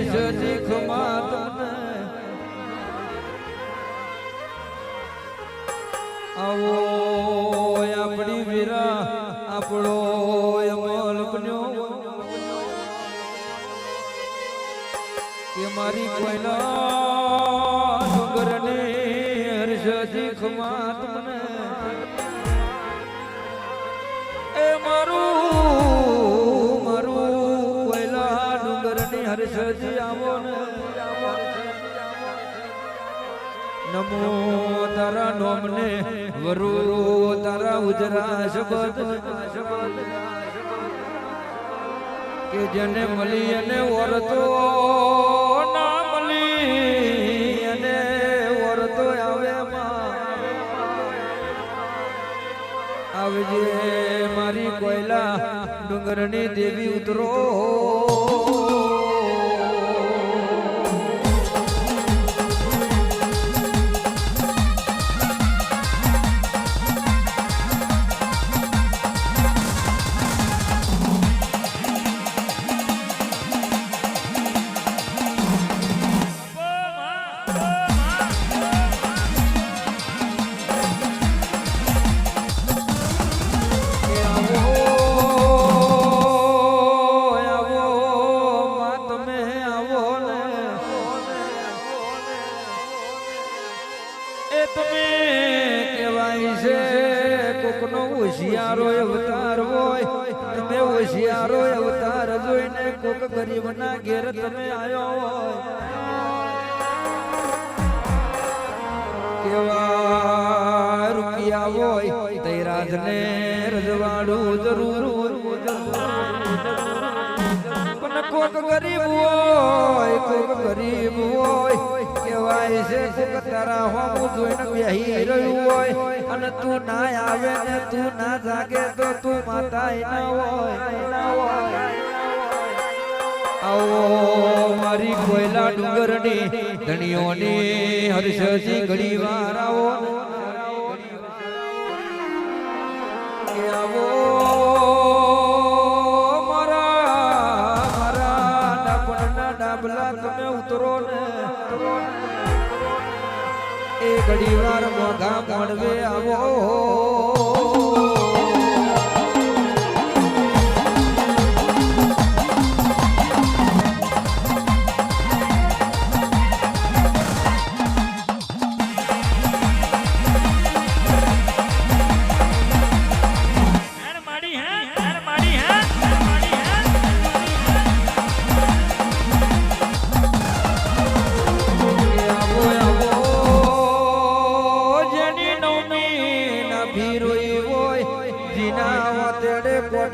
હર્ષથી ખમા તમને આવો આપણી વીરા આપણો અમલ બન્યો કે મારી કોઈના ડુંગરને હર્ષથી ખમા તમને એ મારું કોઈલા ડુંગરની હર્ષથી આવો ને નમો તારા નોમને વરુ તારા ઉજરા શબ્દ કે જેને મળી અને ઓરતો ના મળી અને ઓરતો આવે આવજે મારી કોયલા ડુંગરની દેવી ઉતરો હોશિયારો અવતાર હોય તમે હોશિયારો અવતાર જોઈને કોક ગરીબના ઘેર તમે આવ્યો હોય કેવા રૂપિયા હોય તે રાજને રજવાડું જરૂર પણ કોક ગરીબ હોય કેવાય છે કોક તારા હોમું જોઈને બેહી રહ્યું હોય અને તું ના આવે ને તું ના જાગે તો તું માતા ના હોય આવો મારી કોયલા ડુંગરની ધણીઓની હર્ષથી ઘડી વાર આવો કે આવો મારા ડાપણના ડાબલા તમે ઉતરો ને એ ઘડી વાર મોઘા મળવે આવો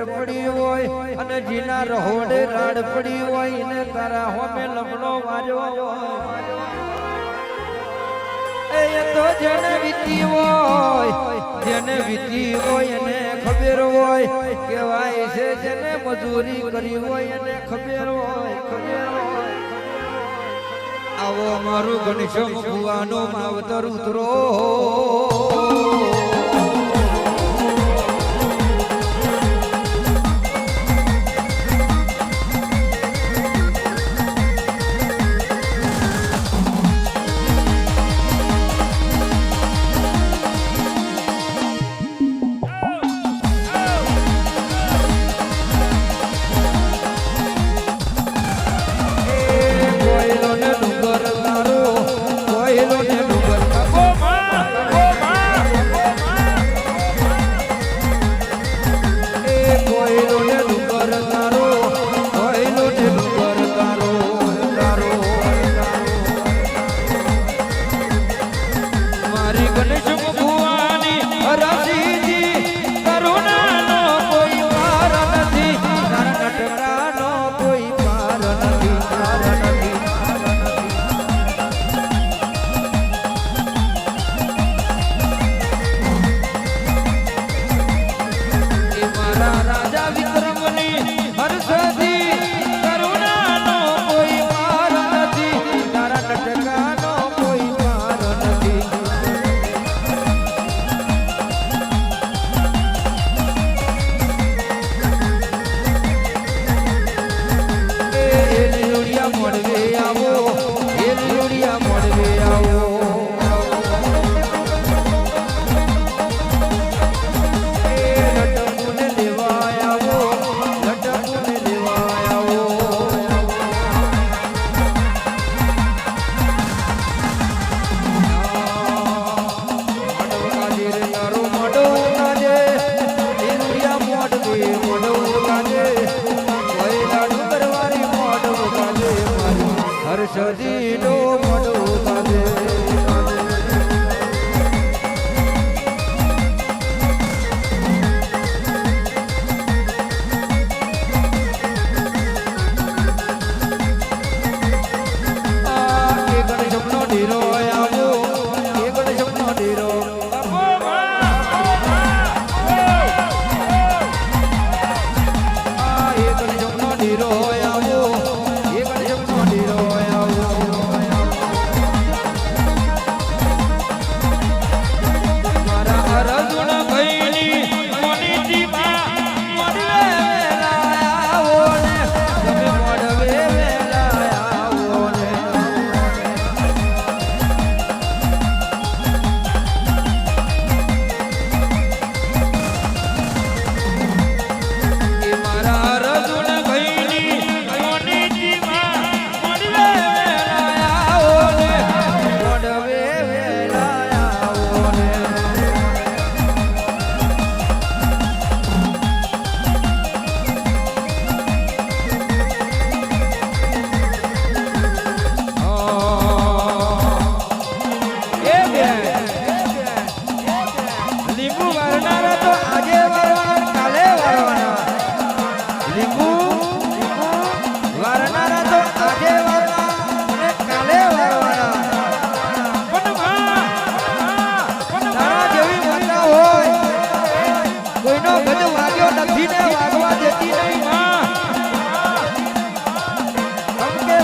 પડી હોય અને જીના રહોડે રાડ પડી હોય ને તારા હોમે લમણો માર્યો હોય એ તો જેને વીતી હોય એને ખબર હોય કેવાય છે જેને મજૂરી કરી હોય એને ખબર હોય આવો મારું ઘનશ્યામ ભુવાનો માવતર ઉતરો હર્ષદીનો મોઢું કાઢે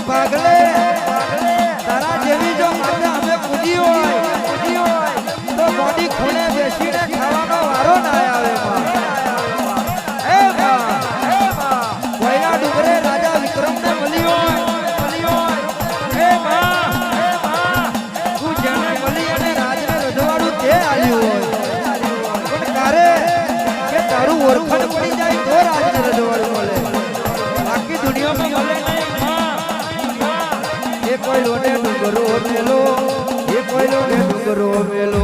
ભાગલે તારા જેવી જો માતા અમે પૂજી હોય તો બોડી ખૂણે બેસીને ખાવાનો વારો ના આવે એ કોઈના ડુંગરે રાજા વિક્રમને મળી હોય હે માં તું જેને મળી અને રાજને રજવાડું તે આવ્યું હોય પણ તારે કે તારું ઓળખાણ પડી જાય તો રાજને રજવાડું મળે બાકી દુનિયામાં મળે કોઈ લોને ડુંગરો મેલો એ કોઈ લોને ડુંગરો મેલો